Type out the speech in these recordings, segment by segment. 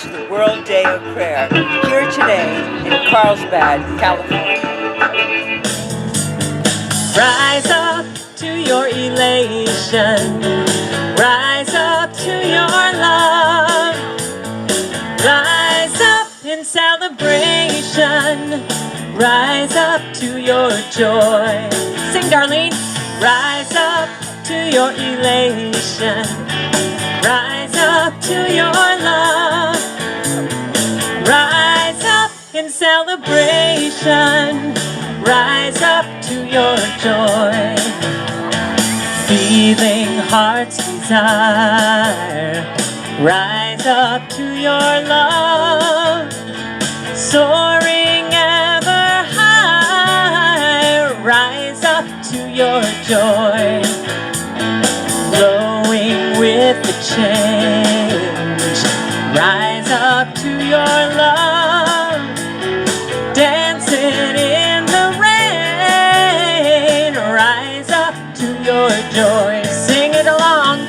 to the World Day of Prayer here today in Carlsbad, California. Rise up to your elation. Rise up to your love. Rise up in celebration. Rise up to your joy. Sing, Darlene. Rise up to your elation. Rise up to your love. Rise up in celebration. Rise up to your joy. Feeling heart's desire. Rise up to your love. Soaring ever high. Rise up to your joy. Glowing with the change. Rise up to your love. Dancing in the rain. Rise up to your joy. Sing it along.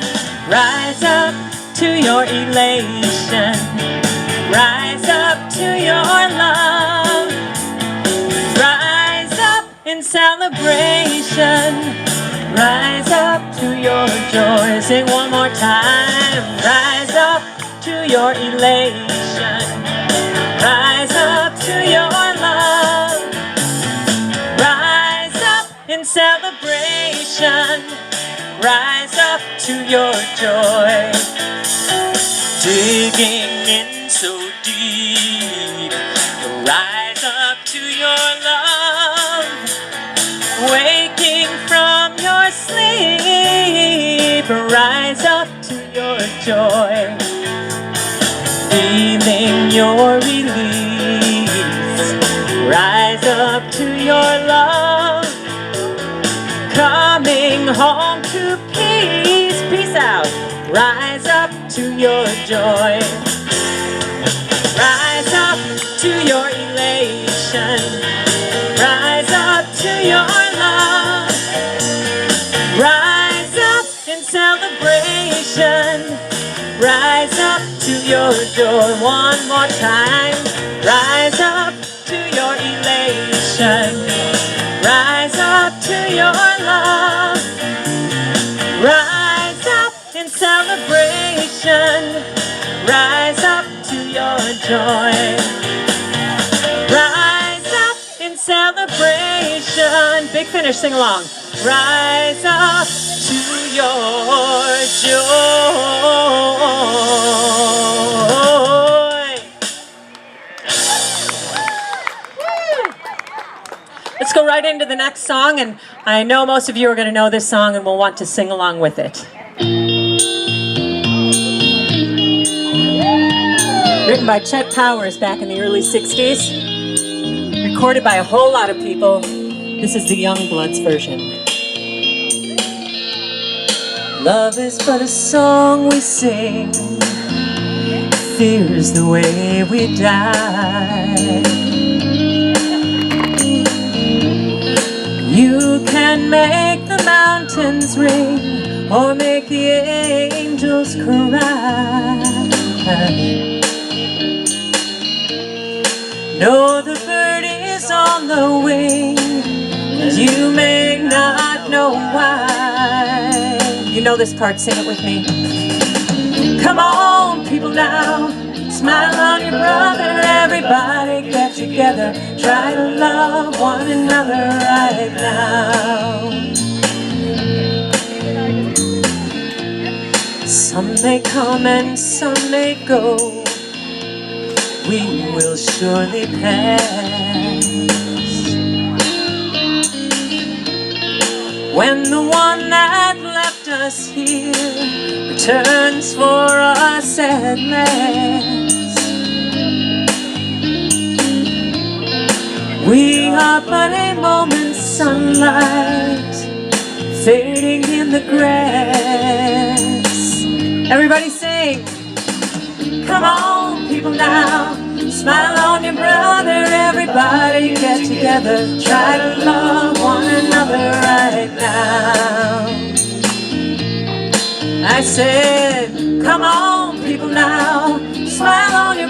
Rise up to your elation. Rise up to your love. Rise up in celebration. Rise up to your joy. Sing one more time. Rise up to your elation. Rise up to your love. Rise up in celebration. Rise up to your joy. Digging in so deep. Rise up to your love. Waking from your sleep. Rise up to your joy. Feeling your release. Rise up to your love. Coming home to peace. Peace out. Rise up to your joy. Rise up to your elation. Rise up to your love. Rise up in celebration. Rise up to your joy. One more time. Rise up to your elation. Rise up to your love. Rise up in celebration. Rise up to your joy. Rise up in celebration. Big finish, sing along. Rise up to your joy. Let's go right into the next song, and I know most of you are going to know this song and will want to sing along with it. Written by Chet Powers back in the early 60s. Recorded by a whole lot of people. This is the Youngbloods version. Love is but a song we sing. Fear is the way we die. You can make the mountains ring or make the angels cry. No, the bird is on the wing, you may not know why. You know this part, sing it with me. Come on, people now, smile on your brother, everybody get together, try to love one another right now. Some may come and some may go, we will surely pass. When the one that left us here returns for us at last, we are but a moment's sunlight fading in the grass. Everybody sing. Come on, people now, smile on your brother, everybody get together, try to love one another right now. I said, come on, people now, smile on your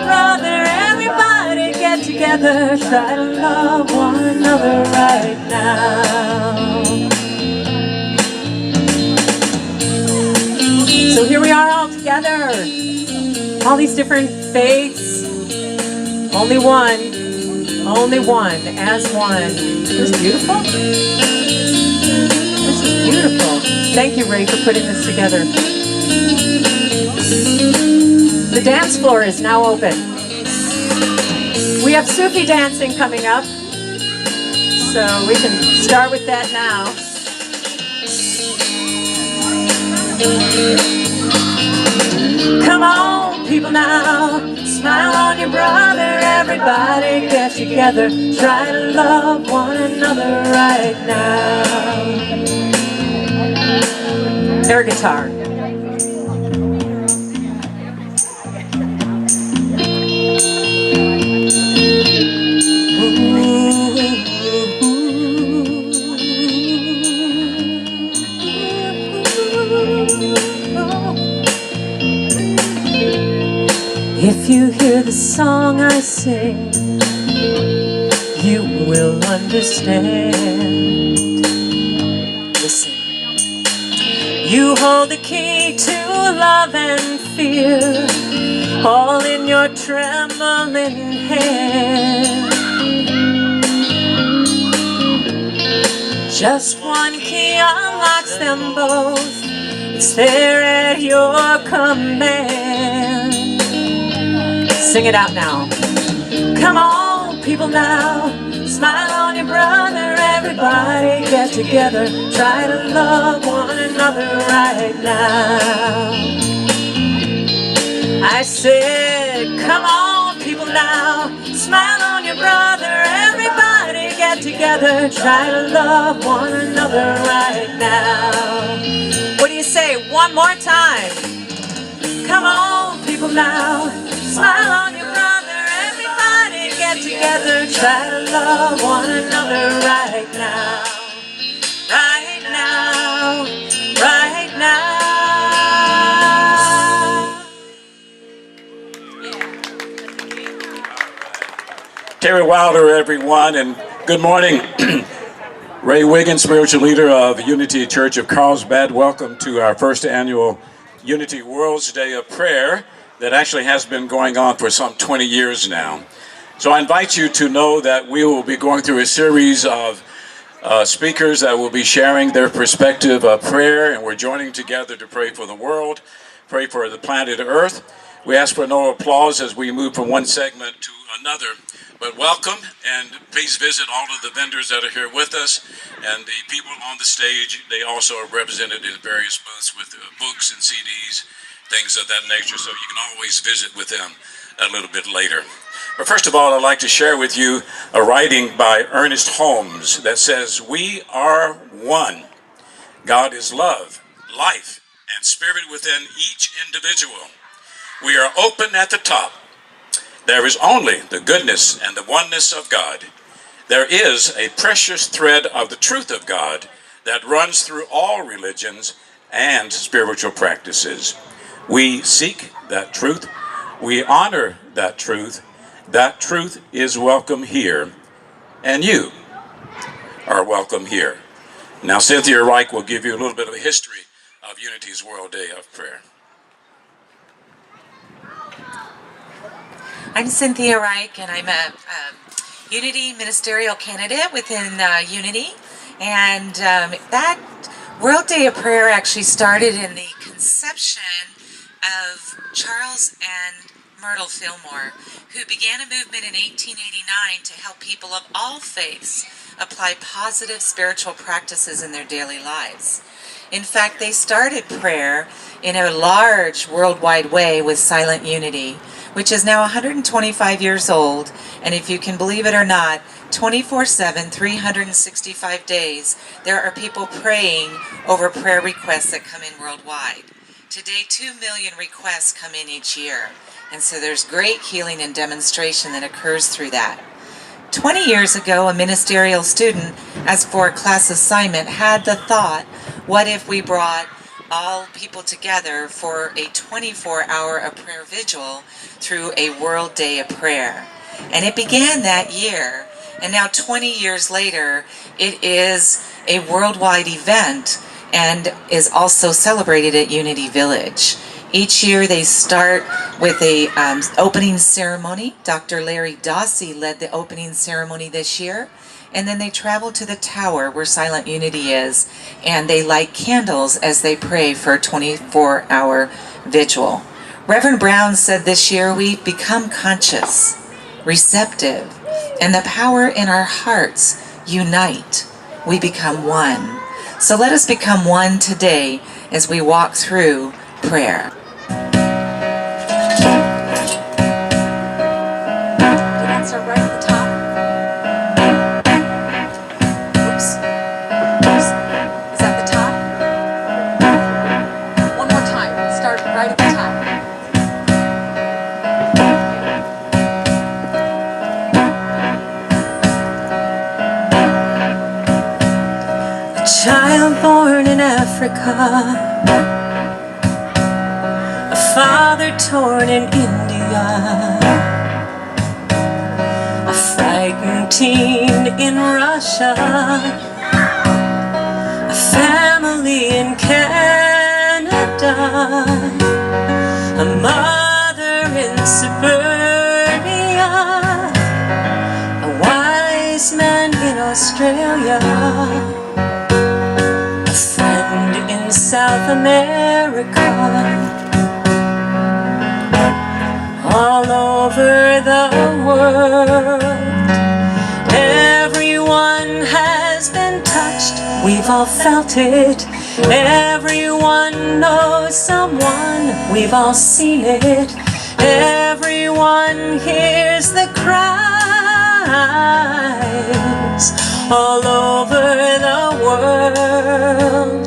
together, try to love one another right now. So here we are all together, all these different faiths, only one, as one. Isn't this beautiful? This is beautiful. Thank you, Ray, for putting this together. The dance floor is now open. We have Sufi dancing coming up, so we can start with that now. Come on, people now, smile on your brother, everybody get together, try to love one another right now. Air guitar. If you hear the song I sing, you will understand. Listen. You hold the key to love and fear, all in your trembling hand. Just one key unlocks them both. It's there at your command. Sing it out now. Come on, people now, smile on your brother, everybody get together, try to love one another right now. I said, come on, people now, smile on your brother, everybody get together, try to love one another right now. What do you say? One more time. Come on, people now, smile on your brother, everybody get together, try to love one another right now. Right now, right now. Teri Wilder, everyone, and good morning. Ray Wiggins, spiritual leader of Unity Church of Carlsbad. Welcome to our first annual Unity World's Day of Prayer that actually has been going on for some 20 years now. So I invite you to know that we will be going through a series of speakers that will be sharing their perspective of prayer, and we're joining together to pray for the world, pray for the planet Earth. We ask for no applause as we move from one segment to another, but welcome, and please visit all of the vendors that are here with us, and the people on the stage. They also are represented in various booths with books and CDs, things of that nature, so you can always visit with them a little bit later. But first of all, I'd like to share with you a writing by Ernest Holmes that says, "We are one. God is love, life, and spirit within each individual. We are open at the top. There is only the goodness and the oneness of God. There is a precious thread of the truth of God that runs through all religions and spiritual practices. We seek that truth. We honor that truth. That truth is welcome here, and you are welcome here." Now, Cynthia Ryk will give you a little bit of a history of Unity's World Day of Prayer. I'm Cynthia Ryk, and I'm a Unity ministerial candidate within Unity. And that World Day of Prayer actually started in the conception of Charles and Myrtle Fillmore, who began a movement in 1889 to help people of all faiths apply positive spiritual practices in their daily lives. In fact, they started prayer in a large worldwide way with Silent Unity, which is now 125 years old, and if you can believe it or not, 24/7, 365 days, there are people praying over prayer requests that come in worldwide. Today, 2 million requests come in each year, and so there's great healing and demonstration that occurs through that. 20 years ago, a ministerial student, as for a class assignment, had the thought, what if we brought all people together for a 24-hour prayer vigil through a World Day of Prayer? And it began that year. And now 20 years later, it is a worldwide event and is also celebrated at Unity Village. Each year they start with a opening ceremony. Dr. Larry Dawsey led the opening ceremony this year. And then they travel to the tower where Silent Unity is, and they light candles as they pray for a 24-hour vigil. Reverend Brown said this year we become conscious, receptive, and the power in our hearts unite. We become one. So let us become one today as we walk through prayer. Child born in Africa, a father torn in India, a frightened teen in Russia, a family in Canada, a mother in suburbia, a wise man in Australia, South America, all over the world. Everyone has been touched, we've all felt it. Everyone knows someone, we've all seen it. Everyone hears the cries all over the world.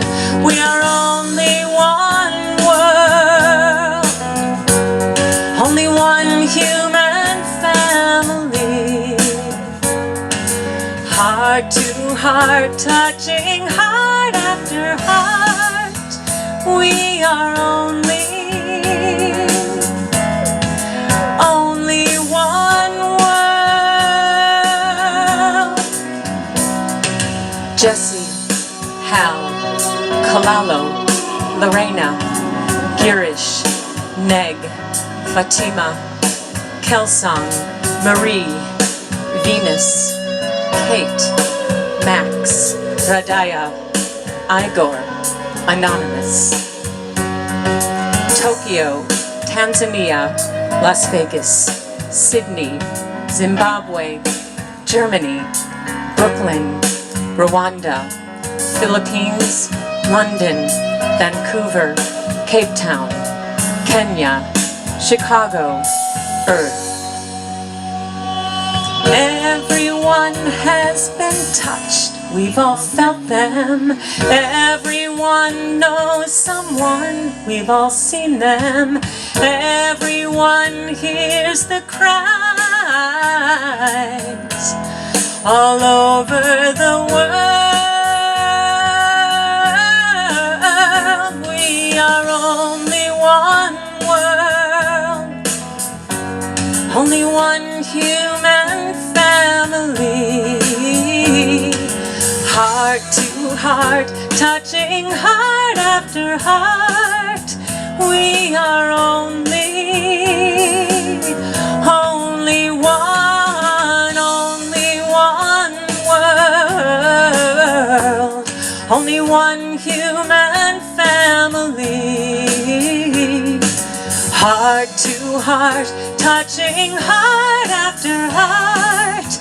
We are only one world, only one human family. Heart to heart, touching heart after heart. We are only one world. Jesse, Hal, Kalalo, Lorena, Girish, Neg, Fatima, Kelsong, Marie, Venus, Kate, Max, Radaya, Igor, Anonymous, Tokyo, Tanzania, Las Vegas, Sydney, Zimbabwe, Germany, Brooklyn, Rwanda, Philippines, London, Vancouver, Cape Town, Kenya, Chicago, Earth. Everyone has been touched, we've all felt them. Everyone knows someone, we've all seen them. Everyone hears the cries all over the world. We are only one world, only one human family. Heart to heart, touching heart after heart. We are only one world, only one human family. Heart to heart, touching heart after heart.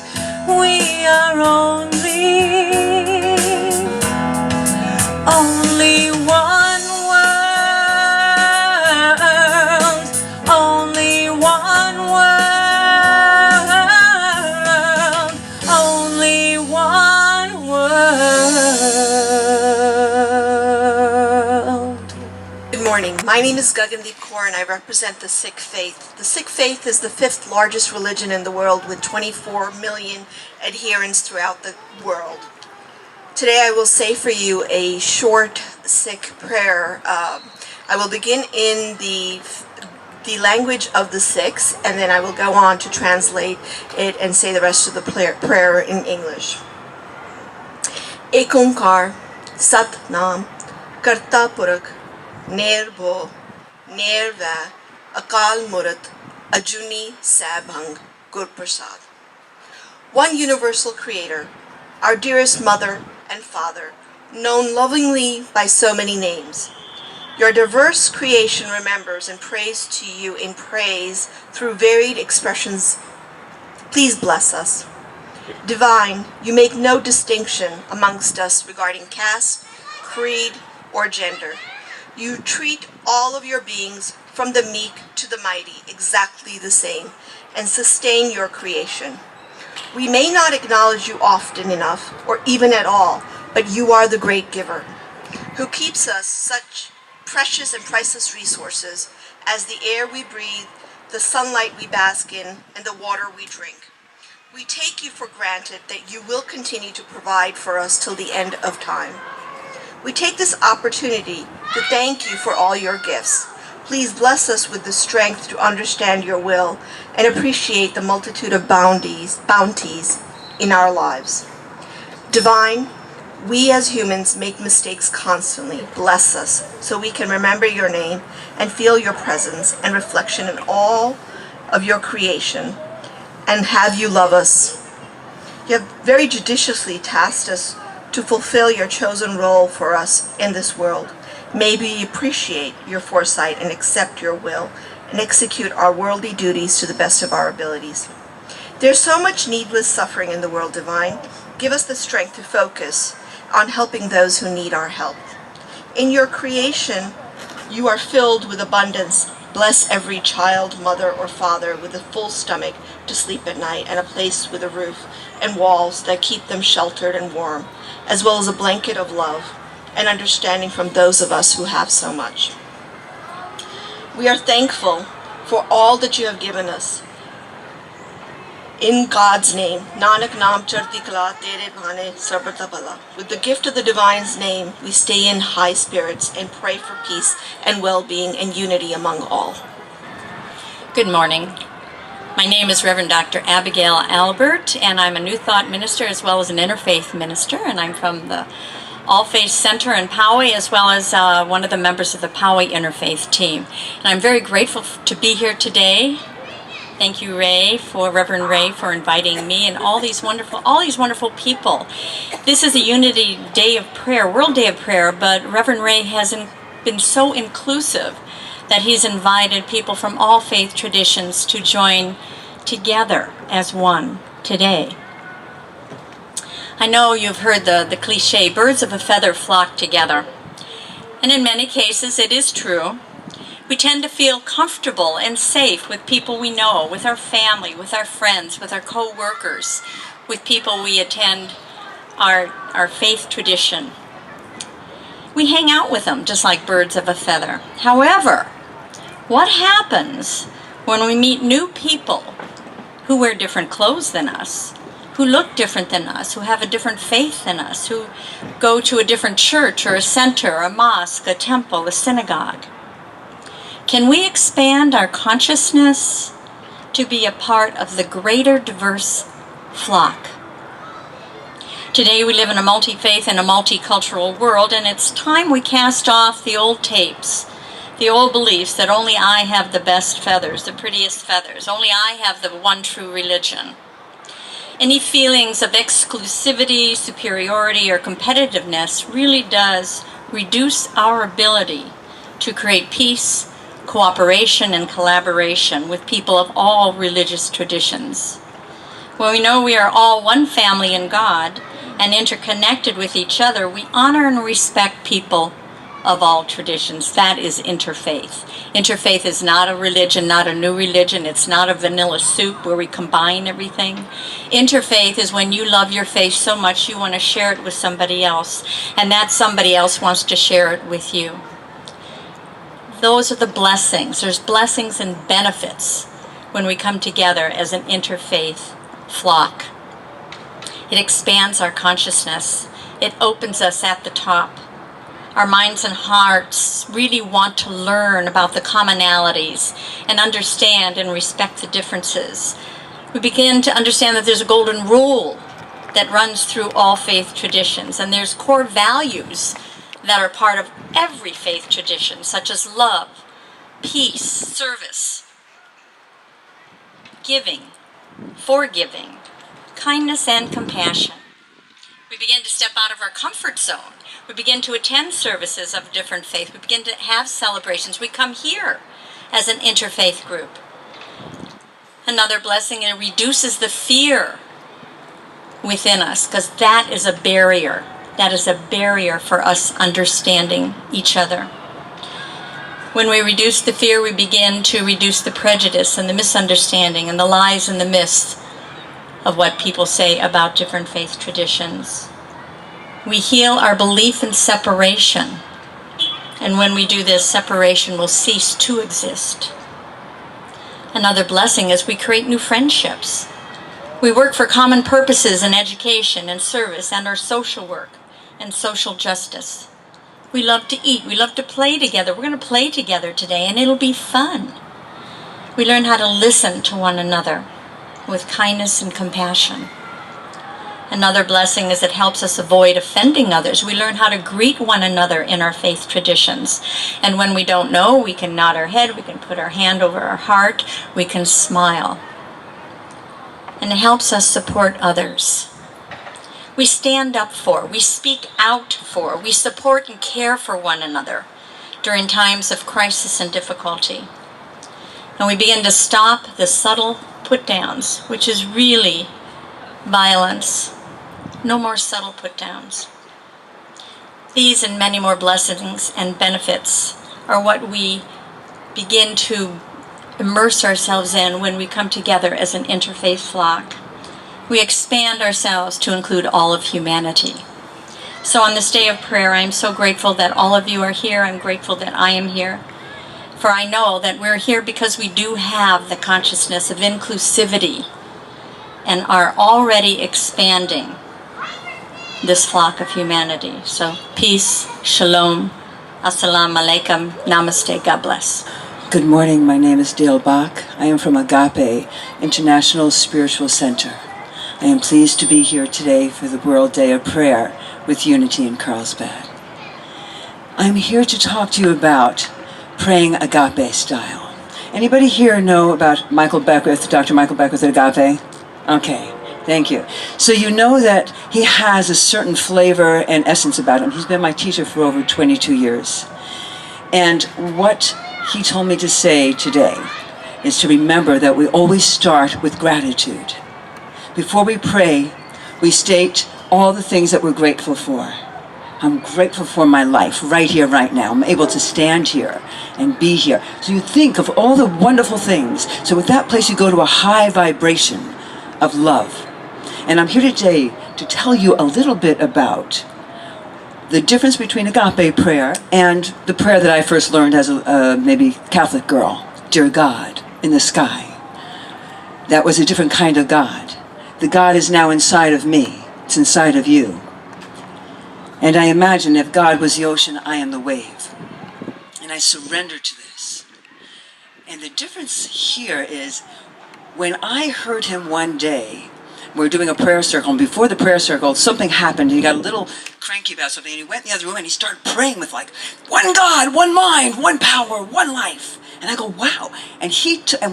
We are only one world, only one world, only one world. Good morning. My name is Gagandeep Kaur and I represent the Sikh faith. The Sikh faith is the 5th largest religion in the world with 24 million adherents throughout the world. Today I will say for you a short Sikh prayer. I will begin in the the language of the Sikhs, and then I will go on to translate it and say the rest of the prayer in English. Ek Onkar, Sat Nam, Karta Purakh, Nirbho, Nirvair, Akal Murat, Ajuni Sabhang, Gur Prasad. One universal creator, our dearest mother and father, known lovingly by so many names. Your diverse creation remembers and prays to you in praise through varied expressions. Please bless us. Divine, you make no distinction amongst us regarding caste, creed, or gender. You treat all of your beings, from the meek to the mighty, exactly the same, and sustain your creation. We may not acknowledge you often enough, or even at all, but you are the great giver, who keeps us such precious and priceless resources as the air we breathe, the sunlight we bask in, and the water we drink. We take you for granted that you will continue to provide for us till the end of time. We take this opportunity to thank you for all your gifts. Please bless us with the strength to understand your will and appreciate the multitude of bounties in our lives. Divine, we as humans make mistakes constantly. Bless us so we can remember your name and feel your presence and reflection in all of your creation, and have you love us. You have very judiciously tasked us to fulfill your chosen role for us in this world. May we appreciate your foresight and accept your will and execute our worldly duties to the best of our abilities. There's so much needless suffering in the world, Divine. Give us the strength to focus on helping those who need our help. In your creation, you are filled with abundance. Bless every child, mother, or father with a full stomach to sleep at night and a place with a roof and walls that keep them sheltered and warm, as well as a blanket of love and understanding from those of us who have so much. We are thankful for all that you have given us. In God's name, Nanak Naam Chardi Kala Tere Bhane Sarvata Bala. With the gift of the Divine's name, we stay in high spirits and pray for peace and well-being and unity among all. Good morning. My name is Reverend Dr. Abigail Alberts, and I'm a New Thought minister as well as an Interfaith minister, and I'm from the All Faith Center in Poway, as well as one of the members of the Poway Interfaith team. And I'm very grateful to be here today. Thank you, Reverend Ray, for inviting me and all these wonderful people. This is a Unity Day of Prayer, World Day of Prayer, but Reverend Ray has been so inclusive that he's invited people from all faith traditions to join together as one today. I know you've heard the cliche, birds of a feather flock together. And in many cases, it is true. We tend to feel comfortable and safe with people we know, with our family, with our friends, with our co-workers, with people we attend our faith tradition. We hang out with them just like birds of a feather. However, what happens when we meet new people who wear different clothes than us, who look different than us, who have a different faith than us, who go to a different church or a center, a mosque, a temple, a synagogue? Can we expand our consciousness to be a part of the greater diverse flock? Today we live in a multi-faith and a multicultural world, and it's time we cast off the old tapes, the old beliefs that only I have the best feathers, the prettiest feathers, only I have the one true religion. Any feelings of exclusivity, superiority, or competitiveness really does reduce our ability to create peace, cooperation, and collaboration with people of all religious traditions. When we know we are all one family in God and interconnected with each other, we honor and respect people of all traditions. That is interfaith. Interfaith is not a religion, not a new religion. It's not a vanilla soup where we combine everything. Interfaith is when you love your faith so much you want to share it with somebody else, and that somebody else wants to share it with you. Those are the blessings. There's blessings and benefits when we come together as an interfaith flock. It expands our consciousness. It opens us at the top. our minds and hearts really want to learn about the commonalities and understand and respect the differences. We begin to understand that there's a golden rule that runs through all faith traditions, and there's core values that are part of every faith tradition, such as love, peace, service, giving, forgiving, kindness, and compassion. We begin to step out of our comfort zone. We begin to attend services of different faith. We begin to have celebrations. We come here as an interfaith group. Another blessing, it reduces the fear within us, because that is a barrier. That is a barrier for us understanding each other. When we reduce the fear, we begin to reduce the prejudice and the misunderstanding and the lies and the myths of what people say about different faith traditions. We heal our belief in separation. And when we do this, separation will cease to exist. Another blessing is we create new friendships. We work for common purposes in education and service and our social work and social justice. We love to eat. We love to play together. We're going to play together today, and it'll be fun. We learn how to listen to one another with kindness and compassion. Another blessing is it helps us avoid offending others. We learn how to greet one another in our faith traditions. And when we don't know, we can nod our head, we can put our hand over our heart, we can smile. And it helps us support others. We stand up for, we speak out for, we support and care for one another during times of crisis and difficulty. And we begin to stop the subtle put-downs, which is really violence. No more subtle put-downs. These and many more blessings and benefits are what we begin to immerse ourselves in when we come together as an interfaith flock. We expand ourselves to include all of humanity. So on this day of prayer, I am so grateful that all of you are here. I'm grateful that I am here. For I know that we're here because we do have the consciousness of inclusivity and are already expanding this flock of humanity. So peace, shalom, assalamu alaikum, namaste, God bless. Good morning, my name is Dale Bach. I am from Agape, International Spiritual Center. I am pleased to be here today for the World Day of Prayer with Unity in Carlsbad. I'm here to talk to you about praying Agape style. Anybody here know about Michael Beckwith, Dr. Michael Beckwith at Agape? Okay, thank you. So you know that he has a certain flavor and essence about him. He's been my teacher for over 22 years. And what he told me to say today is to remember that we always start with gratitude. Before we pray, we state all the things that we're grateful for. I'm grateful for my life right here, right now. I'm able to stand here and be here. So you think of all the wonderful things. So with that place, you go to a high vibration of love. And I'm here today to tell you a little bit about the difference between Agape prayer and the prayer that I first learned as a maybe Catholic girl. Dear God in the sky. That was a different kind of God. The God is now inside of me. It's inside of you. And I imagine if God was the ocean, I am the wave. And I surrender to this. And the difference here is when I heard him one day, we were doing a prayer circle, and before the prayer circle, something happened, and he got a little cranky about something, and he went in the other room and he started praying with like, one God, one mind, one power, one life. And I go, wow. And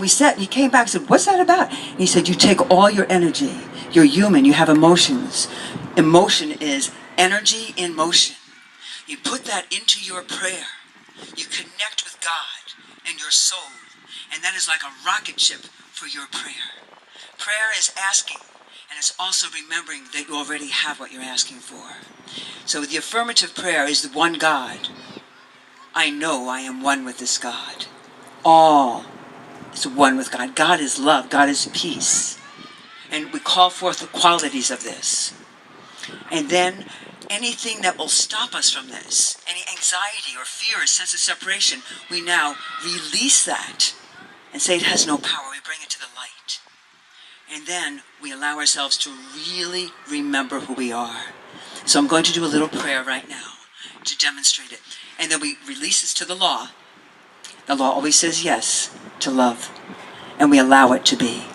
we sat, and he came back and said, what's that about? And he said, you take all your energy. You're human. You have emotions. Emotion is energy in motion. You put that into your prayer. You connect with God and your soul. And that is like a rocket ship for your prayer. Prayer is asking, and it's also remembering that you already have what you're asking for. So the affirmative prayer is the one God. I know I am one with this God. All is one with God. God is love. God is peace. And we call forth the qualities of this. And then anything that will stop us from this, any anxiety or fear or sense of separation, we now release that and say it has no power. We bring it to the light. And then we allow ourselves to really remember who we are. So I'm going to do a little prayer right now. to demonstrate it. And then we release this to the law. The law always says yes to love. And we allow it to be.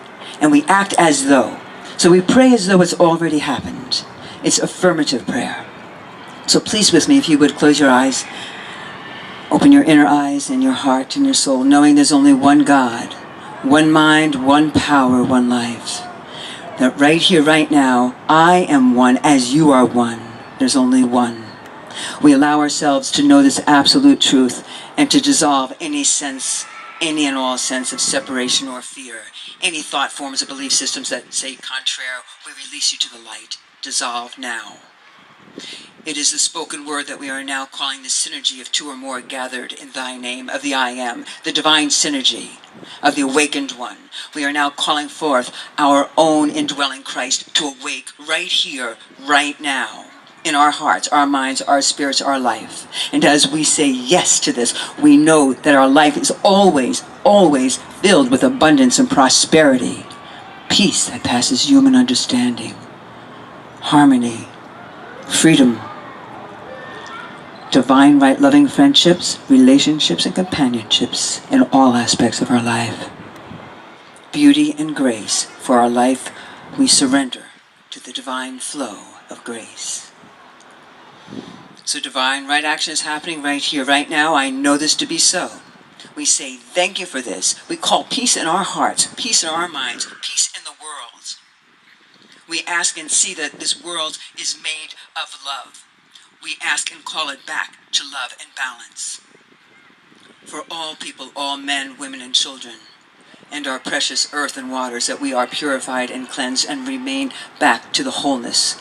And we act as though. So we pray as though it's already happened. It's affirmative prayer. So please with me, if you would, close your eyes. Open your inner eyes and your heart and your soul, knowing there's only one God, one mind, one power, one life. That right here, right now, I am one as you are one. There's only one. We allow ourselves to know this absolute truth and to dissolve any sense, any and all sense of separation or fear. Any thought forms or belief systems that say contraire, we release you to the light. Dissolve now. It is the spoken word that we are now calling the synergy of two or more gathered in thy name, of the I am, the divine synergy of the awakened one. We are now calling forth our own indwelling Christ to awake right here, right now, in our hearts, our minds, our spirits, our life. And as we say yes to this, we know that our life is always, always filled with abundance and prosperity, peace that passes human understanding, harmony, freedom, divine right loving friendships, relationships, and companionships in all aspects of our life. Beauty and grace for our life, we surrender to the divine flow of grace. So divine right action is happening right here, right now. I know this to be so. We say thank you for this. We call peace in our hearts, peace in our minds, peace in the world. We ask and see that this world is made of love. We ask and call it back to love and balance. For all people, all men, women, and children, and our precious earth and waters, that we are purified and cleansed and remain back to the wholeness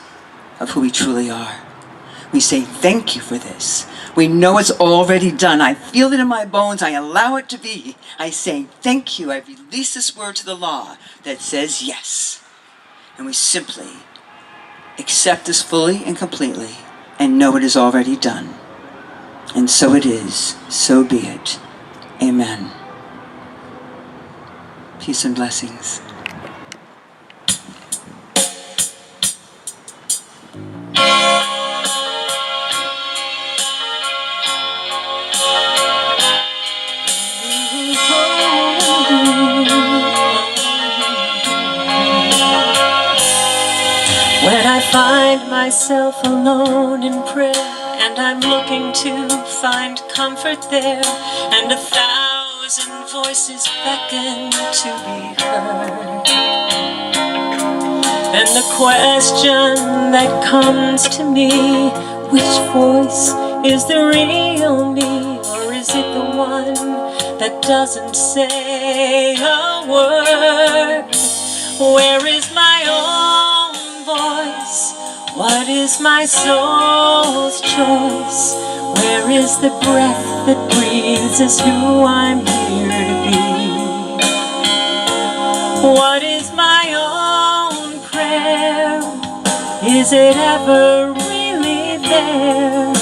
of who we truly are. We say thank you for this. We know it's already done. I feel it in my bones. I allow it to be. I say thank you. I release this word to the law that says yes. And we simply accept this fully and completely and know it is already done. And so it is. So be it. Amen. Peace and blessings. When I find myself alone in prayer, and I'm looking to find comfort there, and 1,000 voices beckon to be heard, then the question that comes to me, which voice is the real me, or is it the one that doesn't say a word? Where is my own voice? What is my soul's choice? Where is the breath that breathes as who I'm here to be? What is my own prayer? Is it ever really there?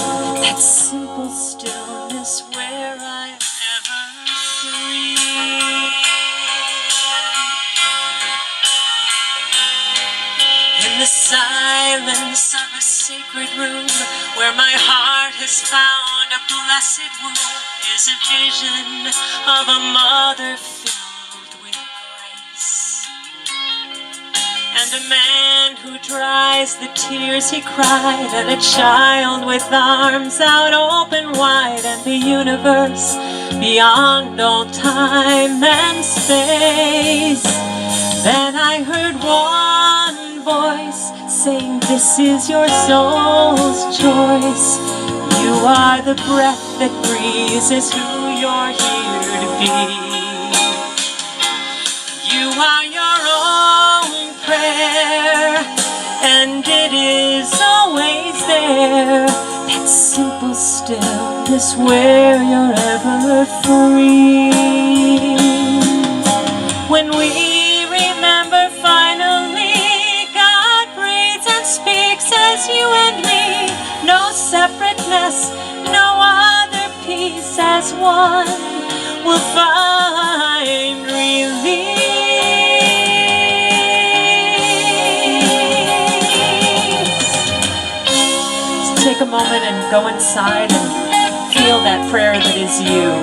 That simple stillness where I'm ever free. In the silence of a sacred room, where my heart has found a blessed womb, is a vision of a mother filled with grace, and a man who dries the tears he cried, and a child with arms out open wide, and the universe beyond all time and space. Then I heard one voice saying, this is your soul's choice. You are the breath that breathes, is who you're here to be. You are your own prayer, and it is always there. That simple stillness where you're ever free. When we remember finally, God breathes and speaks as you and me. No separateness, no other peace, as one will find relief. Take a moment and go inside and feel that prayer that is you.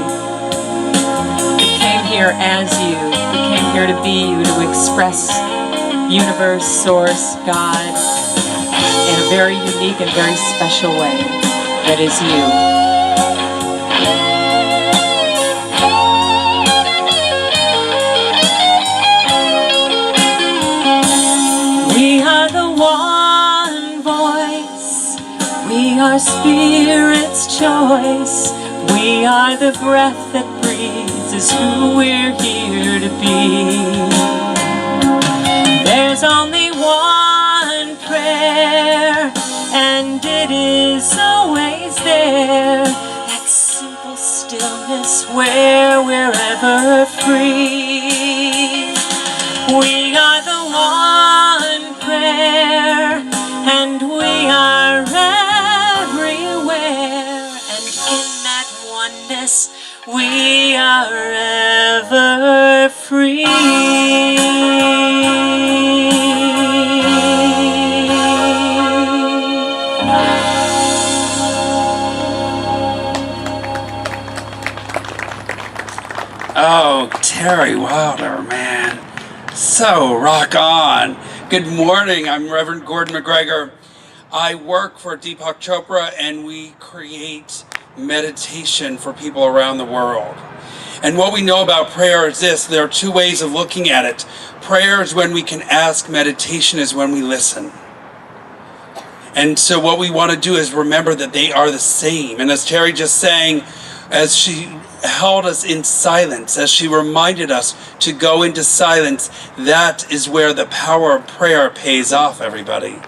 It came here as you. It came here to be you, to express universe, source, God, in a very unique and very special way that is you. We are the one voice, we are Spirit's choice, we are the breath that breathes, is who we're here to be. There's only one prayer, and it is always there, that simple stillness where we're ever free. We are the one prayer, and we are everywhere, and in that oneness we are ever free. Oh, Teri Wilder, man. So rock on. Good morning, I'm Reverend Gordon McGregor. I work for Deepak Chopra and we create meditation for people around the world. And what we know about prayer is this: there are two ways of looking at it. Prayer is when we can ask, meditation is when we listen. And so what we want to do is remember that they are the same. And as Teri just sang, as she held us in silence, as she reminded us to go into silence, that is where the power of prayer pays off, everybody.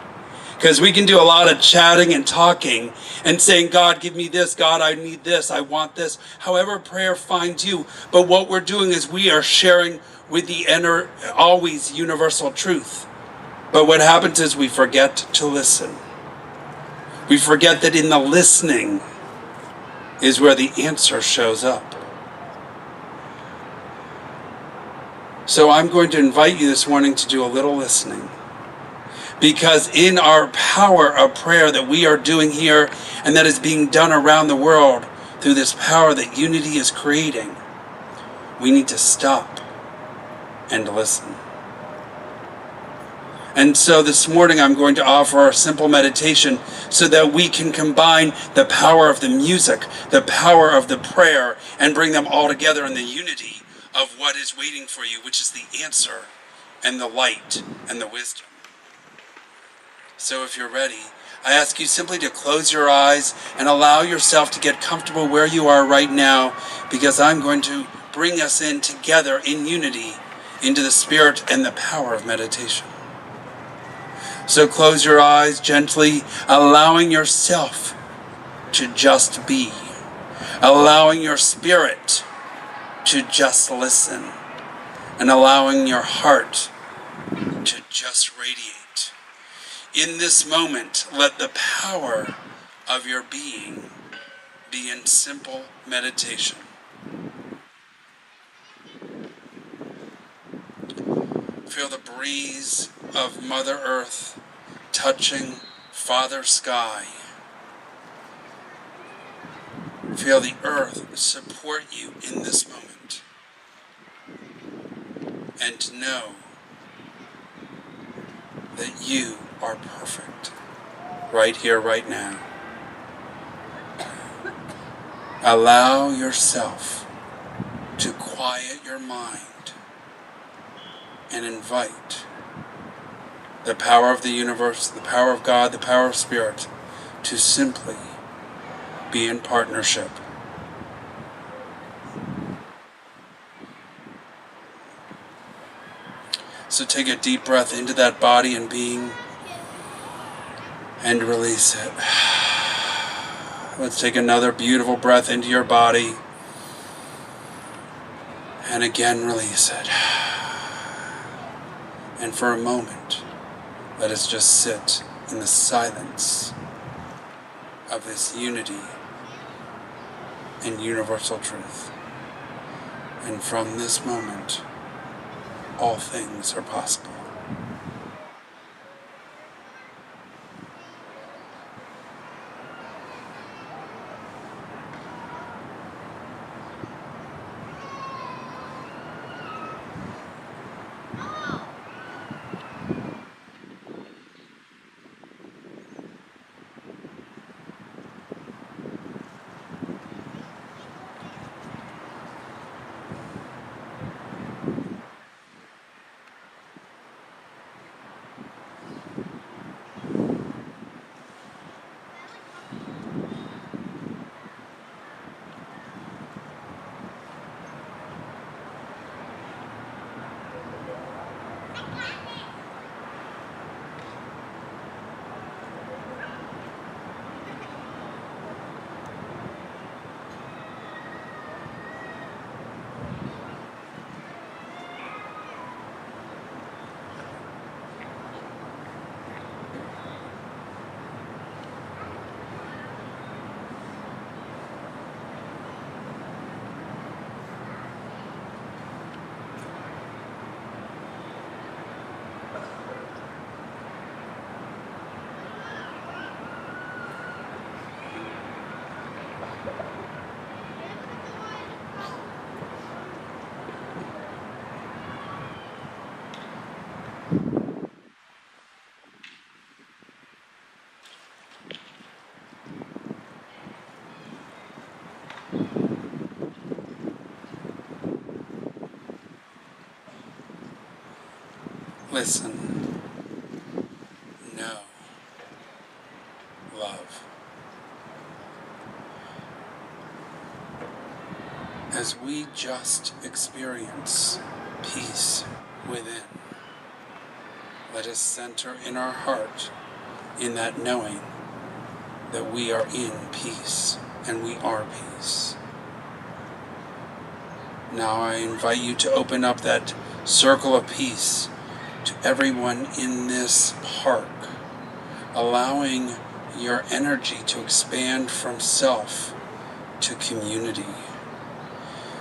Because we can do a lot of chatting and talking and saying, God, give me this, God, I need this, I want this. However prayer finds you. But what we're doing is we are sharing with the inner, always universal truth. But what happens is we forget to listen. We forget that in the listening is where the answer shows up. So I'm going to invite you this morning to do a little listening. Because in our power of prayer that we are doing here and that is being done around the world through this power that unity is creating, we need to stop and listen. And so this morning I'm going to offer a simple meditation so that we can combine the power of the music, the power of the prayer, and bring them all together in the unity of what is waiting for you, which is the answer and the light and the wisdom. So if you're ready, I ask you simply to close your eyes and allow yourself to get comfortable where you are right now, because I'm going to bring us in together in unity into the spirit and the power of meditation. So close your eyes gently, allowing yourself to just be, allowing your spirit to just listen, and allowing your heart to just radiate. In this moment, let the power of your being be in simple meditation. Feel the breeze of Mother Earth touching Father Sky. Feel the earth support you in this moment. And know that you are perfect right here, right now. Allow yourself to quiet your mind and invite the power of the universe, the power of God, the power of Spirit to simply be in partnership. So take a deep breath into that body and being and release it. Let's take another beautiful breath into your body and again release it. And for a moment, let us just sit in the silence of this unity and universal truth. And from this moment, all things are possible. listen, know, love. As we just experience peace within, let us center in our heart in that knowing that we are in peace and we are peace. Now I invite you to open up that circle of peace to everyone in this park, allowing your energy to expand from self to community.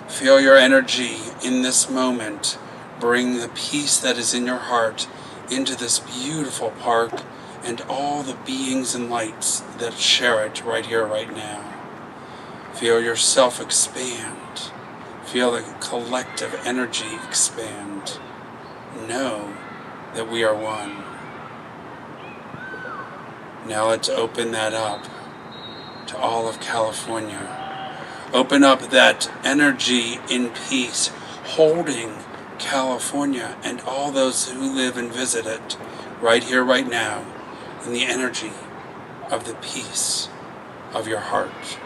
Feel your energy in this moment bring the peace that is in your heart into this beautiful park and all the beings and lights that share it right here, right now. Feel yourself expand. Feel the collective energy expand. Know that we are one. Now let's open that up to all of California. Open up that energy in peace, holding California and all those who live and visit it right here, right now, in the energy of the peace of your heart.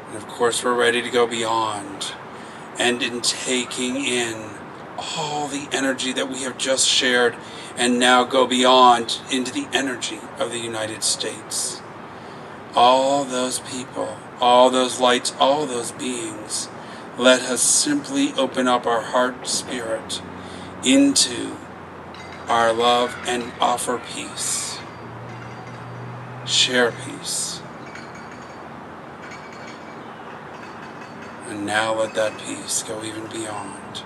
And of course, we're ready to go beyond and in taking in all the energy that we have just shared and now go beyond into the energy of the United States. All those people, all those lights, all those beings, let us simply open up our heart spirit into our love and offer peace. Share peace. And now let that peace go even beyond.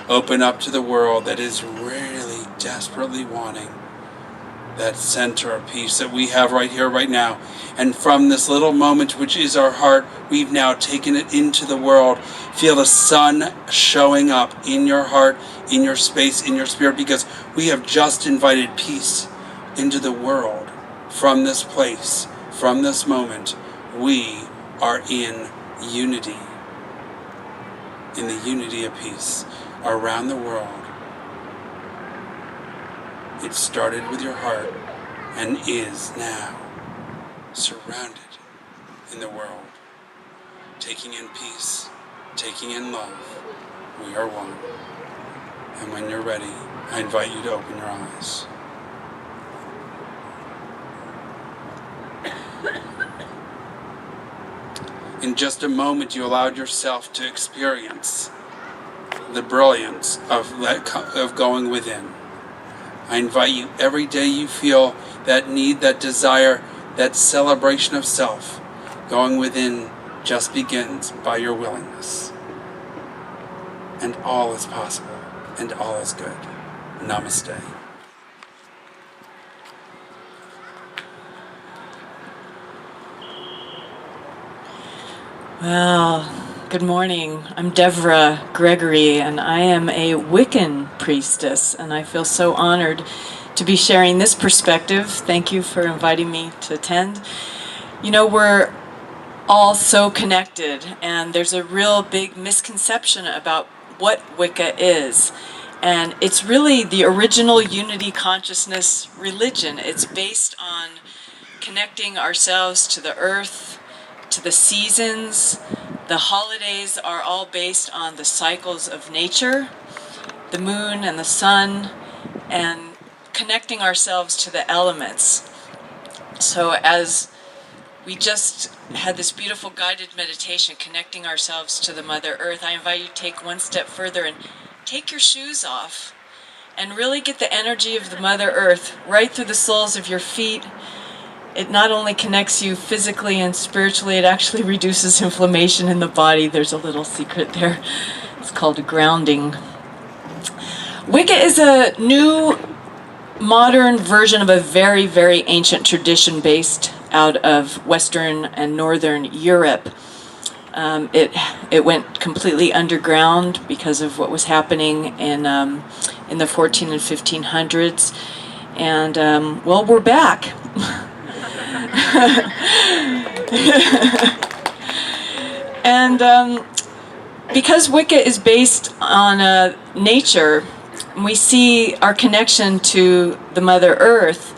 Open up to the world that is really desperately wanting that center of peace that we have right here, right now. And from this little moment, which is our heart, we've now taken it into the world. Feel the sun showing up in your heart, in your space, in your spirit, because we have just invited peace into the world. From this place, from this moment, we are in unity. In the unity of peace around the world. It started with your heart and is now surrounded in the world. Taking in peace, taking in love, we are one. And when you're ready, I invite you to open your eyes. In just a moment, you allowed yourself to experience the brilliance of going within. I invite you, every day you feel that need, that desire, that celebration of self, going within just begins by your willingness. And all is possible, and all is good. Namaste. Well, good morning. I'm Devra Gregory, and I am a Wiccan priestess, and I feel so honored to be sharing this perspective. Thank you for inviting me to attend. You know, we're all so connected, and there's a real big misconception about what Wicca is. And it's really the original unity consciousness religion. It's based on connecting ourselves to the earth, to the seasons. The holidays are all based on the cycles of nature, the moon and the sun, and connecting ourselves to the elements. So as we just had this beautiful guided meditation, connecting ourselves to the Mother Earth, I invite you to take one step further and take your shoes off and really get the energy of the Mother Earth right through the soles of your feet. It not only connects you physically and spiritually, it actually reduces inflammation in the body. There's a little secret there. It's called grounding. Wicca is a new, modern version of a very, very ancient tradition based out of Western and Northern Europe. It went completely underground because of what was happening in the 14 and 1500s. And, well, we're back. And Because Wicca is based on nature, we see our connection to the Mother Earth,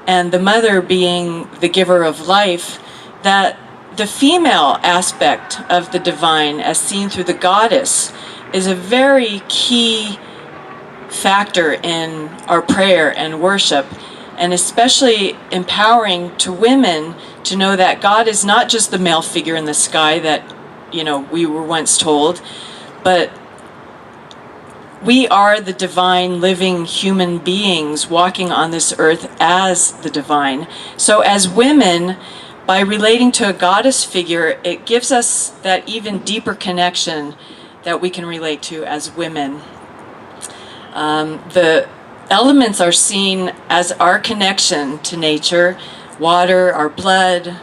and the mother being the giver of life, that the female aspect of the divine, as seen through the goddess, is a very key factor in our prayer and worship, and especially empowering to women to know that God is not just the male figure in the sky that, you know, we were once told, but we are the divine living human beings walking on this earth as the divine. So as women, by relating to a goddess figure, it gives us that even deeper connection that we can relate to as women. The elements are seen as our connection to nature: water, our blood;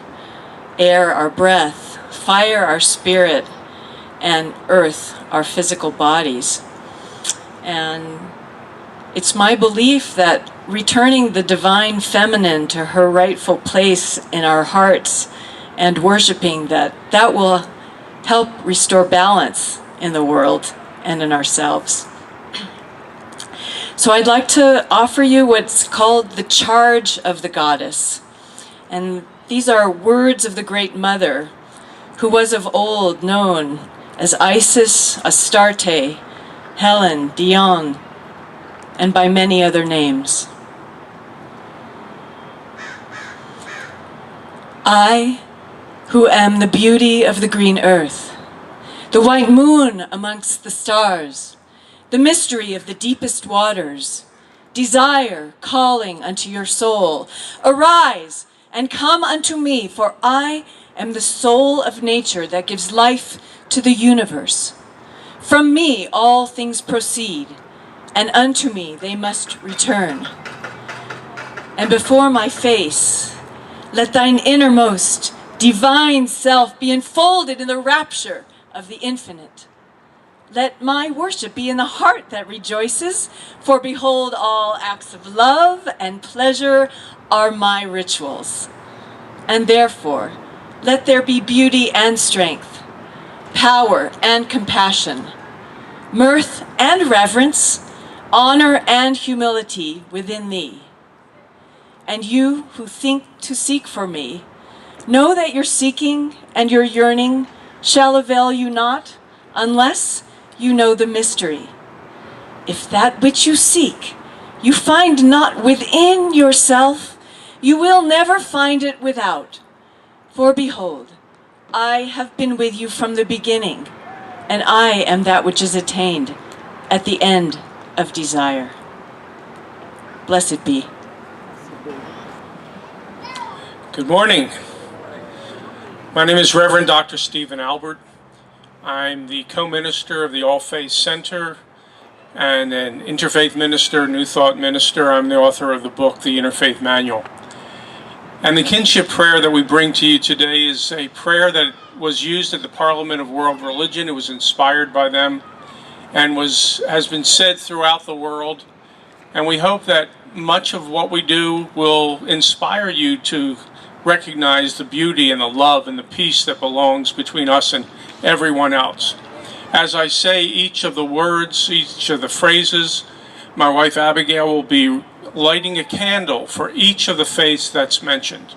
air, our breath; fire, our spirit; and earth, our physical bodies. And it's my belief that returning the divine feminine to her rightful place in our hearts and worshiping that will help restore balance in the world and in ourselves. So I'd like to offer you what's called the charge of the goddess. And these are words of the Great Mother, who was of old known as Isis, Astarte, Helen, Dion, and by many other names. I, who am the beauty of the green earth, the white moon amongst the stars, the mystery of the deepest waters, desire calling unto your soul, arise and come unto me, for I am the soul of nature that gives life to the universe. From me all things proceed, and unto me they must return. And before my face, let thine innermost divine self be enfolded in the rapture of the infinite. Let my worship be in the heart that rejoices, for behold, all acts of love and pleasure are my rituals. And therefore, let there be beauty and strength, power and compassion, mirth and reverence, honor and humility within thee. And you who think to seek for me, know that your seeking and your yearning shall avail you not, unless you know the mystery. If that which you seek you find not within yourself, you will never find it without. For behold, I have been with you from the beginning, and I am that which is attained at the end of desire. Blessed be. Good morning. My name is Reverend Dr. Stephen Albert. I'm the co-minister of the All Faith Center and an Interfaith minister, New Thought minister. I'm the author of the book, The Interfaith Manual. And the Kinship prayer that we bring to you today is a prayer that was used at the Parliament of World Religion. It was inspired by them and has been said throughout the world. And we hope that much of what we do will inspire you to recognize the beauty and the love and the peace that belongs between us and everyone else. As I say each of the words, each of the phrases, my wife Abigail will be lighting a candle for each of the faiths that's mentioned.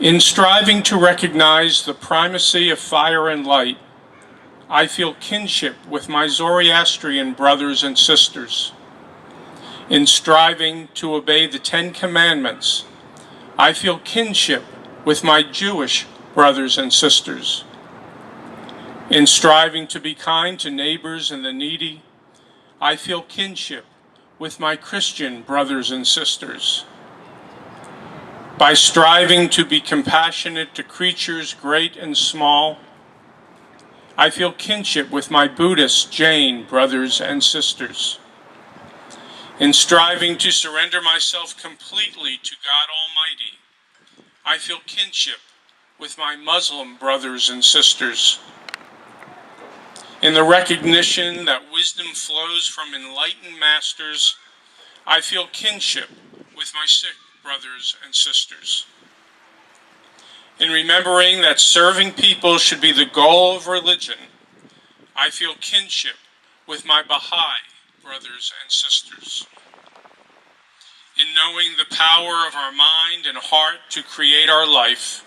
In striving to recognize the primacy of fire and light, I feel kinship with my Zoroastrian brothers and sisters. In striving to obey the 10 Commandments, I feel kinship with my Jewish brothers and sisters. In striving to be kind to neighbors and the needy, I feel kinship with my Christian brothers and sisters. By striving to be compassionate to creatures great and small, I feel kinship with my Buddhist Jain brothers and sisters. In striving to surrender myself completely to God Almighty, I feel kinship with my Muslim brothers and sisters. In the recognition that wisdom flows from enlightened masters, I feel kinship with my Sikh brothers and sisters. In remembering that serving people should be the goal of religion, I feel kinship with my Baha'i brothers and sisters. In knowing the power of our mind and heart to create our life,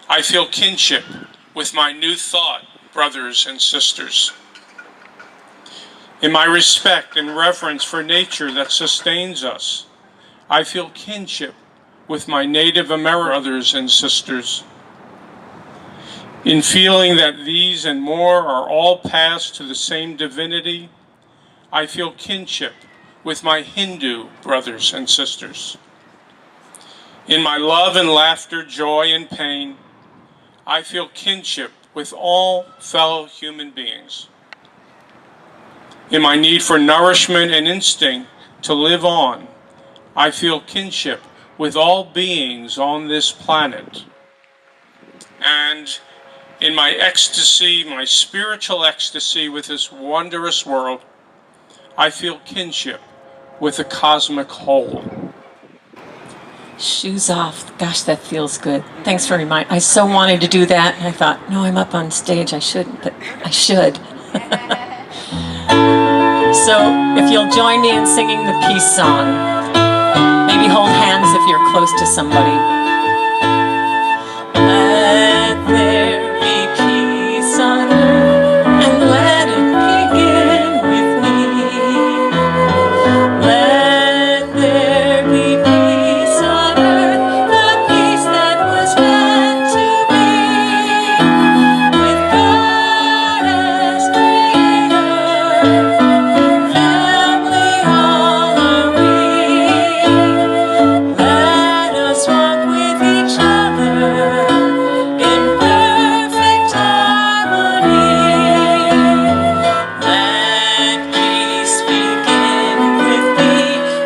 I feel kinship with my New Thought brothers and sisters. In my respect and reverence for nature that sustains us, I feel kinship with my Native American brothers and sisters. In feeling that these and more are all paths to the same divinity, I feel kinship with my Hindu brothers and sisters. In my love and laughter, joy and pain, I feel kinship with all fellow human beings. In my need for nourishment and instinct to live on, I feel kinship with all beings on this planet. And in my ecstasy, my spiritual ecstasy with this wondrous world, I feel kinship with the cosmic whole. Shoes off. Gosh, that feels good. Thanks for reminding. I so wanted to do that, and I thought, no, I'm up on stage. I shouldn't, but I should. So, if you'll join me in singing the peace song, maybe hold hands if you're close to somebody. Let there be peace on earth, and let it begin with me. Let there be peace on earth, the peace that was meant to be, with God as creator, family all are we. Let us walk with each other in perfect harmony. Let peace begin with me.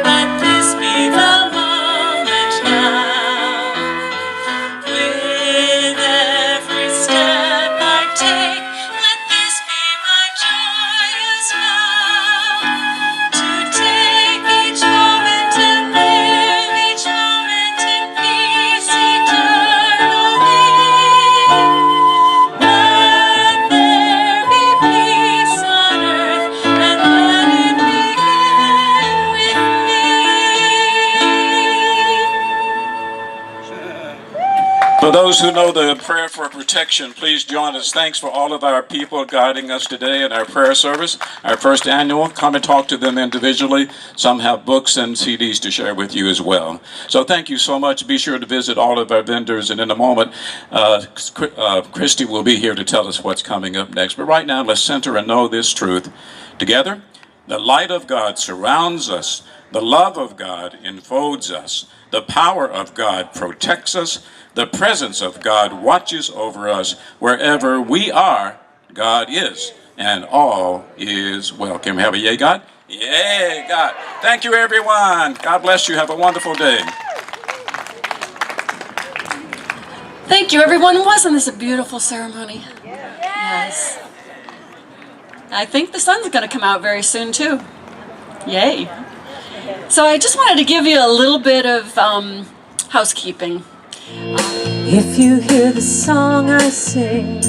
Let this be the moment now. With every step I take, let this be my joyous vow. To take each moment and live each moment in peace eternally. Let there be peace on earth, and let it begin with me. For those who know the prayer for protection, please join us. Thanks for all of our people guiding us today in our prayer service, our first annual. Come and talk to them individually. Some have books and CDs to share with you as well. So thank you so much. Be sure to visit all of our vendors. And in a moment, Christy will be here to tell us what's coming up next. But right now, let's center and know this truth. Together, the light of God surrounds us. The love of God enfolds us. The power of God protects us. The presence of God watches over us. Wherever we are, God is, and all is well. Can we have a yay, God? Yay, God. Thank you, everyone. God bless you. Have a wonderful day. Thank you, everyone. Wasn't this a beautiful ceremony? Yes. I think the sun's going to come out very soon, too. Yay. So I just wanted to give you a little bit of housekeeping. If you hear the song I sing,